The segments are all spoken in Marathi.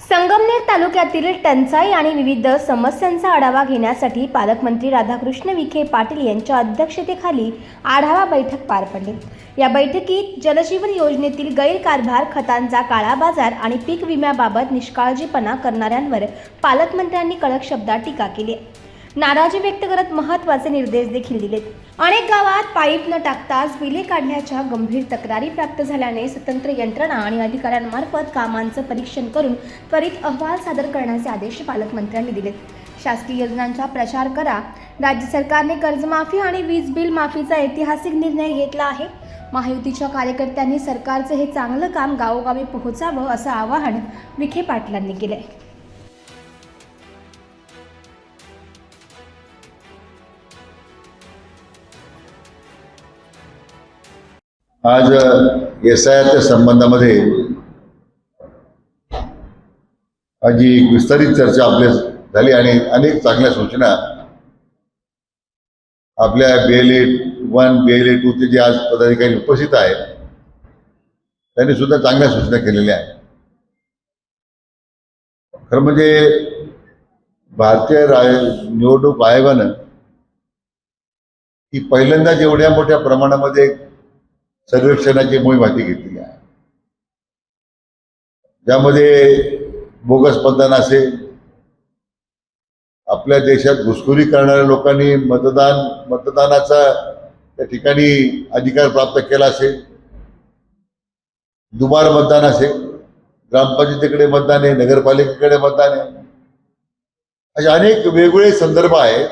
संगमनेर तालुक्यातील टंचाई आणि विविध समस्यांचा आढावा घेण्यासाठी पालकमंत्री राधाकृष्ण विखे पाटील यांच्या अध्यक्षतेखाली आढावा बैठक पार पडली। या बैठकीत जलजीवन योजनेतील गैरकारभार, खतांचा काळा बाजार आणि पीक विम्याबाबत निष्काळजीपणा करणाऱ्यांवर पालकमंत्र्यांनी कडक शब्दात टीका केली। नाराजी व्यक्त करत महत्त्वाचे निर्देश देखील दिलेत। अनेक गावात पाईप न टाकताच बिले काढण्याच्या गंभीर तक्रारी प्राप्त झाल्याने स्वतंत्र यंत्रणा आणि अधिकाऱ्यांमार्फत कामांचं परीक्षण करून त्वरित अहवाल सादर करण्याचे आदेश पालकमंत्र्यांनी दिलेत। शासकीय योजनांचा प्रचार करा। राज्य सरकारने कर्जमाफी आणि वीज बिल माफीचा ऐतिहासिक निर्णय घेतला आहे। महायुतीच्या कार्यकर्त्यांनी सरकारचे हे चांगलं काम गावोगावी पोहोचावं असं आवाहन विखे पाटलांनी केलंय। आज SIRच्या संबंधामध्ये आज एक विस्तारित चर्चा आपल्या झाली आणि अनेक चांगल्या सूचना आपल्या BLA 1 BLA 2 चे जे आज पदाधिकारी उपस्थित आहेत त्यांनी सुद्धा चांगल्या सूचना केलेल्या आहेत। खरं म्हणजे भारतीय निवडणूक आयोगानं ही पहिल्यांदाच एवढ्या मोठ्या प्रमाणामध्ये सर्वेक्षणाची मोहीम हाती घेतली आहे, ज्यामध्ये बोगस मतदान असेल, आपल्या देशात घुसखोरी करणाऱ्या लोकांनी मतदानाचा त्या ठिकाणी अधिकार प्राप्त केला असेल, दुबार मतदान असेल, ग्रामपंचायतीकडे मतदान आहे, नगरपालिकेकडे मतदान आहे, असे अनेक वेगवेगळे संदर्भ आहेत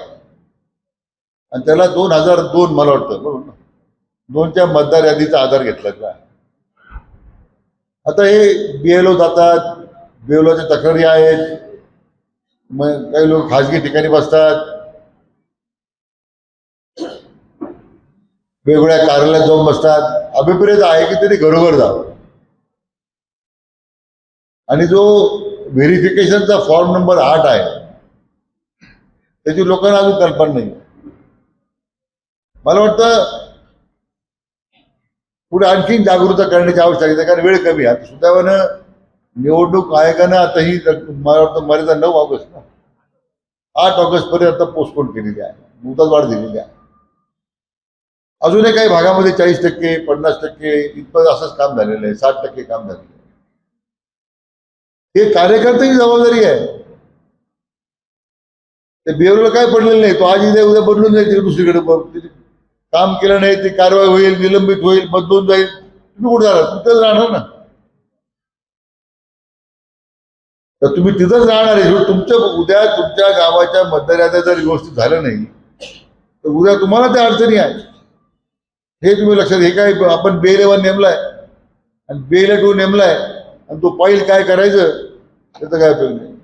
आणि त्याला 2002 मला वाटतं बरोबर 2च्या मतदार यादीचा आधार घेतला का। आता हे BLO जातात, BLOच्या तक्रारी आहेत, मग काही लोक खाजगी ठिकाणी बसतात, वेगवेगळ्या कार्यालयात जाऊन बसतात। अभिप्रेत आहे की त्यांनी घरोघर जावं आणि जो व्हेरिफिकेशनचा फॉर्म नंबर 8 आहे त्याची लोकांना अजून कल्पना नाही। मला वाटतं पुढे आणखीन जागरूकता करण्याची आवश्यकता आहे, कारण वेळ कमी आहे। सुदैवानं निवडणूक आयोगानं आता ही मला वाटतं मर्यादा 9 ऑगस्ट 8 ऑगस्ट पर्यंत आता पोस्टपोन केलेली आहे, मुदतवाढ दिलेली आहे। अजूनही काही भागामध्ये 40%, 50% इतकं असंच काम झालेलं आहे, 60% काम झालेलं आहे। हे कार्यकर्त्याची जबाबदारी आहे। ते BLOला काय पडलेलं नाही, तो आज उद्या बदलून जाईल, दुसरीकडे काम केलं नाही, ती कारवाई होईल, निलंबित होईल, बदलून जाईल, तुम्ही कुठे जाणार? तिथंच राहणार ना। तर तुम्ही तिथंच राहणार आहे। उद्या तुमच्या गावाच्या मतदार याद्या जर व्यवस्थित झालं नाही तर उद्या तुम्हाला त्या अडचणी आहे, हे तुम्ही लक्षात। हे काय आपण BLA 1 नेमलाय आणि BLA 2 नेमलाय आणि तो पाहिल काय करायचं त्याचं काय उपयोग नाही।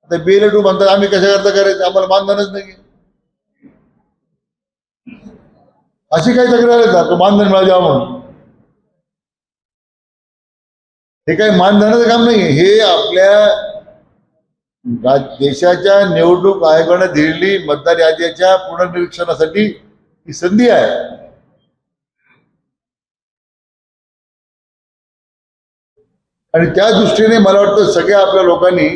आता BLA 2 म्हणतात आम्ही कशा करता करायचं, आम्हाला मानधनच नाही। अशी काही तक्रार आहे का मानधन मिळालं द्यावं म्हणून? हे काही मानधनाचं काम नाही, हे आपल्या देशाच्या निवडणूक आयोगानं दिलेली मतदार यादीच्या पुनर्निरीक्षणासाठी ही संधी आहे। आणि त्या दृष्टीने मला वाटतं सगळ्या आपल्या लोकांनी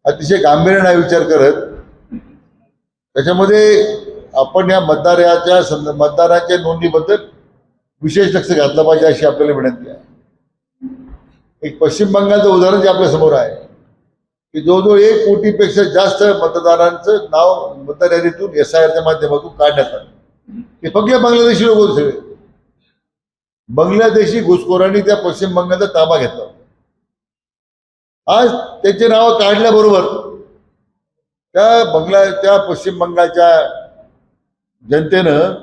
अतिशय गांभीर्याने विचार करत त्याच्यामध्ये आपण या मतदाराच्या नोंदणीबद्दल विशेष लक्ष घातलं पाहिजे अशी आपल्याला विनंती आहे। एक पश्चिम बंगालचं उदाहरण जे आपल्या समोर आहे की जवळजवळ 1 कोटीपेक्षा जास्त मतदारांचं नाव मतदार यादीतून SIRच्या माध्यमातून काढण्यात आलं। हे फक्त बांगलादेशी लोक होते सगळे। बांगलादेशी घुसखोरांनी त्या पश्चिम बंगालचा ताबा घेतला। आज त्याचे नाव काढल्याबरोबर त्या पश्चिम बंगालच्या जनतेनं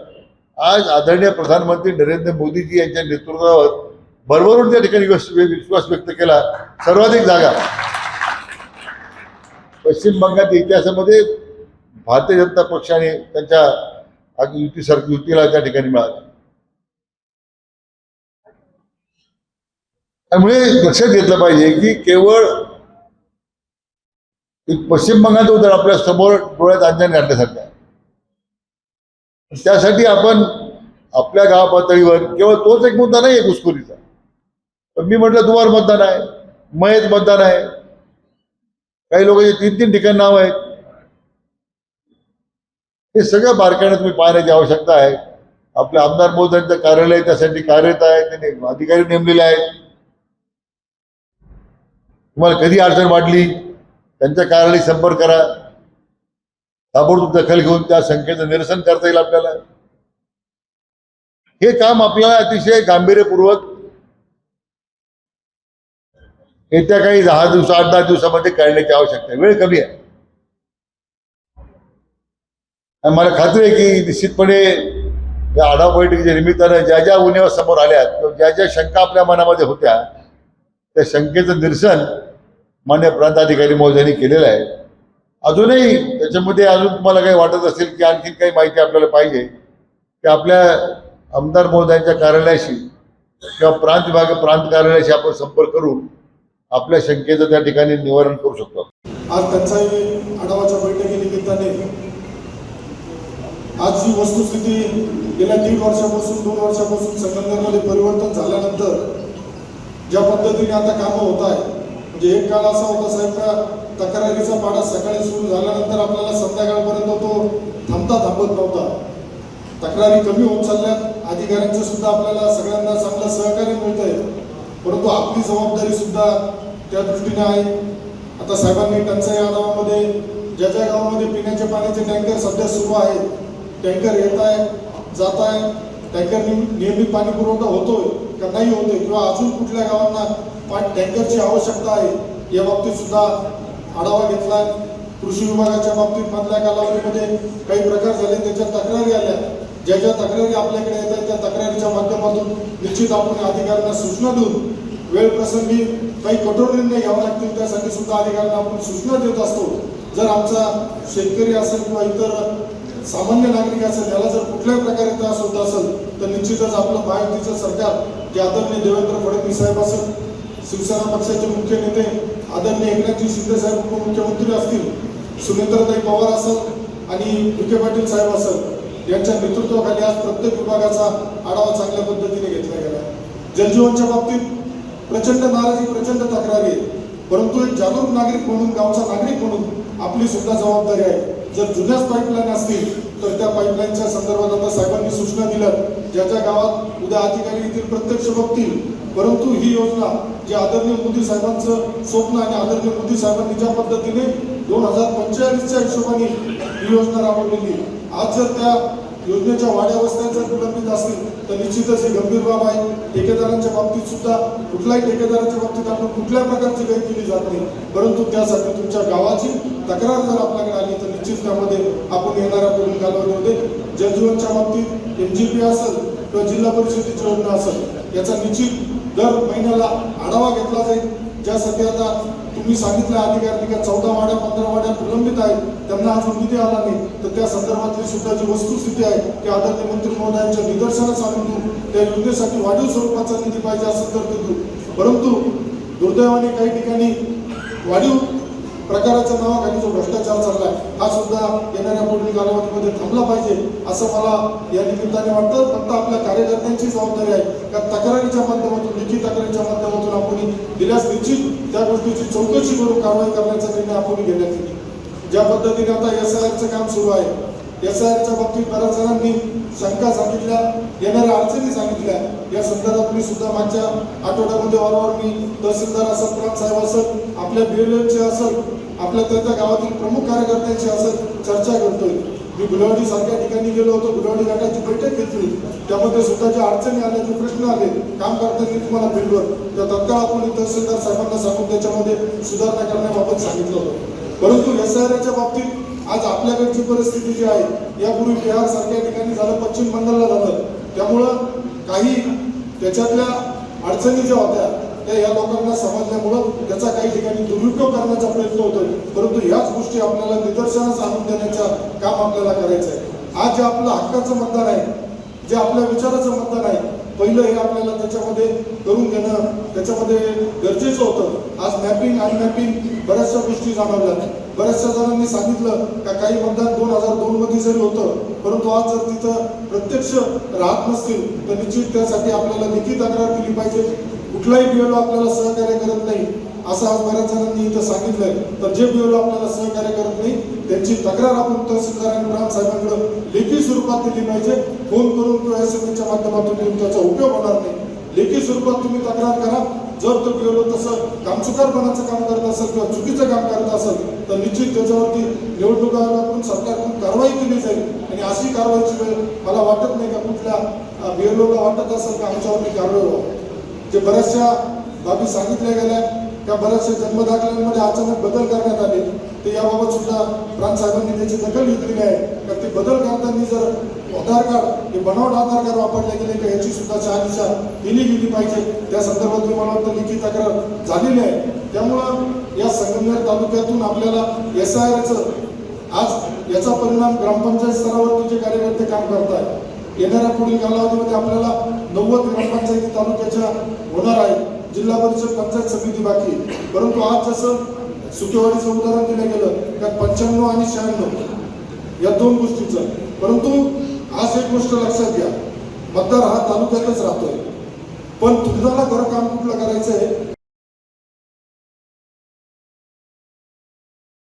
आज आदरणीय प्रधानमंत्री नरेंद्र मोदीजी यांच्या नेतृत्वावर भरभरून त्या ठिकाणी विश्वास व्यक्त केला। सर्वाधिक जागा पश्चिम बंगालच्या इतिहासामध्ये भारतीय जनता पक्षाने त्यांच्या युतीला त्या ठिकाणी मिळाल्या। त्यामुळे लक्षात घेतलं पाहिजे की केवळ एक पश्चिम बंगालचं उदाहरण आपल्या समोर डोळ्यात अंजन घातल्यासारखं आहे। त्यासाठी आपण आपल्या गाव पातळीवर केवळ तोच एक मुद्दा नाही आहे घुसखोरीचा, पण मी म्हटलं दुबार मतदान आहे, मयत मतदान आहे, काही लोकांचे 3-3 ठिकाणी नाव आहेत. हे सगळं बारकाईने तुम्ही पाहण्याची आवश्यकता आहे. आपल्या आमदार महोदयांचं कार्यालय त्यासाठी कार्यरत आहे, त्यांनी अधिकारी नेमलेले आहेत. तुम्हाला कधी अडचण वाटली त्यांच्या कार्यालयाशी संपर्क करा, ताबडतोब दखल घेऊन त्या संख्येचं निरसन करता येईल आपल्याला. हे काम आपल्याला अतिशय गांभीर्यपूर्वक येत्या काही 10 दिवस 8-10 दिवसामध्ये करण्याची आवश्यकता आहे. वेळ कमी आहे. आणि मला खात्री आहे की निश्चितपणे या आढावा बैठकीच्या निमित्तानं ज्या ज्या उणिवा समोर आल्या किंवा ज्या ज्या शंका आपल्या मनामध्ये होत्या त्या शंकेचं निरसन मान्य प्रांताधिकारी महोदयांनी केलेलं आहे. अजूनही त्याच्यामध्ये तुम्हाला काही वाटत असेल की आणखी काही माहिती आपल्याला पाहिजे की आपल्या आमदार महोदयांच्या कार्यालयाशी किंवा प्रांत कार्यालयाशी आपण संपर्क करून आपल्या शंकेचं त्या ठिकाणी निवारण करू शकतो. आज टंचाई आढावाच्या बैठकीनिमित्ताने आज जी वस्तुस्थिती गेल्या 1.5 वर्षापासून 2 वर्षापासून संगमनेरमध्ये परिवर्तन झाल्यानंतर ज्या पद्धतीने आता कामं होत आहे, म्हणजे एक काळ असा होता साहेब का तक्रारीचा पाडा सकाळी सुरू झाल्यानंतर आपल्याला संध्याकाळपर्यंत तो थांबत नव्हता. तक्रारी कमी होत चालल्यात, अधिकाऱ्यांचं सुद्धा आपल्याला सगळ्यांना चांगलं सहकार्य मिळत आहे, परंतु आपली जबाबदारी सुद्धा त्या दृष्टीने आहे. आता साहेबांनी टंचाई आढावामध्ये ज्या ज्या गावामध्ये पिण्याच्या पाण्याचे टँकर सध्या सुरू आहे, टँकर येत आहे जात आहे, टँकर नियमित पाणी पुरवठा होतोय का नाही होतोय किंवा अजून कुठल्या गावांना टँकरची आवश्यकता आहे या बाबतीत सुद्धा आढावा घेतला. कृषी विभागाच्या बाबतीत मधल्या कालावधीमध्ये काही प्रकार झाले, त्याच्या तक्रारी आल्या. ज्या ज्या तक्रारी आपल्याकडे येत आहेत त्या तक्रारीच्या माध्यमातून निश्चित आपण अधिकाऱ्यांना सूचना देऊन वेळ प्रसंगी काही कठोर निर्णय घ्यावे लागतील त्यासाठी सुद्धा अधिकाऱ्यांना आपण सूचना देत असतो. जर आमचा शेतकरी असेल किंवा इतर सामान्य नागरिक असेल याला जर कुठल्याही प्रकारे त्रास होत असेल तर निश्चितच आपलं महायुतीचं सरकार जे आदरणीय देवेंद्र फडणवीस साहेब असेल, शिवसेना पक्षाचे मुख्य नेते आदरणीय एकनाथजी शिंदे साहेब उपमुख्यमंत्री असतील, सुनेत्रताई पवार असेल आणि विखे पाटील साहेब असेल यांच्या नेतृत्वाखाली आज प्रत्येक विभागाचा आढावा चांगल्या पद्धतीने घेतला गेला. जलजीवनच्या बाबतीत प्रचंड नाराजी, प्रचंड तक्रारी आहे, परंतु एक जागरूक नागरिक म्हणून, गावचा नागरिक म्हणून आपली सुद्धा जबाबदारी आहे. जर जुन्याच पाईपलाईन असतील तर त्या पाईपलाईनच्या संदर्भात आता साहेबांनी सूचना दिल्या, ज्या ज्या गावात उद्या अधिकारी येथील प्रत्यक्ष बघतील. परंतु ही योजना जी आदरणीय मोदी साहेबांचं स्वप्न आणि आदरणीय मोदी साहेबांनी ज्या पद्धतीने 2045च्या हिशोबाने ही योजना राबवलेली, आज जर त्या योजनेच्या वाड्या वस्त्या जर विलंबित असतील तर निश्चितच ही गंभीर बाब आहे. ठेकेदारांच्या बाबतीत सुद्धा कुठल्याही ठेकेदाराच्या बाबतीत आपण कुठल्या प्रकारची गैर केली जात नाही, परंतु त्यासाठी तुमच्या गावाची तक्रार जर आपल्याकडे आली तर निश्चित त्यामध्ये आपण येणाऱ्या पुढील कालावधीमध्ये जलजीवनच्या बाबतीत MGP असेल किंवा जिल्हा परिषदेची योजना असेल याचा निश्चित दर महिन्याला आढावा घेतला जाईल. ज्यासाठी आता तुम्ही सांगितलं अधिकारी का 14 वाड्या 15 वाड्या प्रलंबित आहेत, त्यांना अजून निधी आला नाही, तर त्या संदर्भातली सुद्धा जी वस्तुस्थिती आहे की आदरणीय मंत्री महोदयांच्या निदर्शनास आणून देऊ. त्या योजनेसाठी वाढीव स्वरूपाचा निधी पाहिजे असेल तर ते देऊ. परंतु दुर्दैवाने काही ठिकाणी वाढीव प्रकाराच्या नावाखाली जो भ्रष्टाचार चाललाय हा सुद्धा येणाऱ्या पुढील कालावधीमध्ये थांबला पाहिजे असं मला या निमित्ताने वाटतं. फक्त आपल्या कार्यकर्त्यांची जबाबदारी आहे का तक्रारीच्या माध्यमातून, लिखित तक्रारीच्या माध्यमातून आपण दिल्यास निश्चित त्या गोष्टीची चौकशी करून कारवाई करण्याचा निर्णय आपण घेण्यात येईल. ज्या पद्धतीने आता SIRचं काम सुरू आहे, SIRच्या बाबतीत बऱ्याच जणांनी शंका सांगितल्या, येणाऱ्या अडचणी सांगितल्या. या संदर्भात मी सुद्धा मागच्या आठवड्यामध्ये वारंवार मी तहसीलदार असेल, प्रांत साहेब असेल, आपल्या BLOचे असेल, आपल्या त्या गावातील प्रमुख कार्यकर्त्यांची असेल चर्चा करतोय. मी गुलवाडी सारख्या ठिकाणी गेलो होतो, गुलवाडी गटाची बैठक घेतली, त्यामध्ये सुद्धा ज्या अडचणी आल्या, जे प्रश्न आले काम करताना तुम्हाला फील्डवर, त्या तत्काळ आपण तहसीलदार साहेबांना सांगून त्याच्यामध्ये सुधारणा करण्याबाबत सांगितलं होतं. परंतु SIRच्या बाबतीत आज आपल्याकडची परिस्थिती जी आहे, यापूर्वी बिहार सारख्या ठिकाणी झालं, पश्चिम बंगालला झालं, त्यामुळं काही त्याच्यातल्या अडचणी ज्या होत्या त्या या लोकांना समजल्यामुळं त्याचा काही ठिकाणी दुरुपयोग करण्याचा प्रयत्न होतोय. परंतु ह्याच गोष्टी आपल्याला निदर्शनास आणून देण्याचं काम आपल्याला करायचं आहे. आज जे आपलं हक्काचं मतदान आहे, जे आपल्या विचाराचं मतदान आहे, पहिलं हे आपल्याला त्याच्यामध्ये करून घेणं त्याच्यामध्ये गरजेचं होतं. आज मॅपिंग अनमॅपिंग बऱ्याचशा गोष्टी जाणवल्या. बऱ्याचशा जणांनी सांगितलं का काही मतदान 2002 मध्ये जरी होतं, परंतु आज जर तिथं प्रत्यक्ष राहत नसतील तर निश्चित त्यासाठी आपल्याला लिखित तक्रार दिली पाहिजे. कुठलाही BLO आपल्याला सहकार्य करत नाही असं आज बऱ्याच जणांनी इथं सांगितलंय, तर जे BLO आपल्याला सहकार्य करत नाही त्यांची तक्रार आपण तहसीलदार आणि प्रांत साहेबांकडे लेखी स्वरूपात दिली पाहिजे. फोन करून किंवा SMS च्या माध्यमातून देऊन त्याचा उपयोग होणार नाही. लेखी स्वरूपात तुम्ही तक्रार करा. जर तो BLO तसं कामचुकारपणाचं काम करत असेल किंवा चुकीचं काम करत असेल तर निश्चित त्याच्यावरती निवडणूक आयोगाकडून सरकारकडून कारवाई केली जाईल. आणि अशी कारवाईची वेळ मला वाटत नाही का कुठल्या BLOला वाटत असेल का आमच्यावरती कारवाई व्हावी. जे बऱ्याचशा बाबी सांगितल्या गेल्या त्या बऱ्याचशा जन्मदाखल्यांमध्ये अचानक बदल करण्यात आले, ते याबाबत सुद्धा प्रांत साहेबांनी त्याची दखल घेतलेली आहे. तर ते बदल करताना जर आधार कार्ड हे बनावट आधार कार्ड वापरले गेले का याची सुद्धा शहानिशा केली गेली पाहिजे. त्या संदर्भात मला वाटतं लिखित तक्रार झालेली आहे. त्यामुळं या संगमनेर तालुक्यातून आपल्याला SIRचं आज याचा परिणाम ग्रामपंचायत स्तरावरती जे कार्यकर्ते काम करतात, येणाऱ्या पुढील कालावधीमध्ये आपल्याला 90 ग्रामपंचायती तालुक्याच्या होणार आहे. जिल्हा परिषद पंचायत समिती बाकी. परंतु आज जसं सुकेवाडीचं उदाहरण दिलं गेलं त्यात 95 आणि 96 या दोन गोष्टीचं. परंतु आज एक गोष्ट लक्षात घ्या, मतदार हा तालुक्यातच राहतोय, पण तुम्हाला खरं काम कुठलं करायचं आहे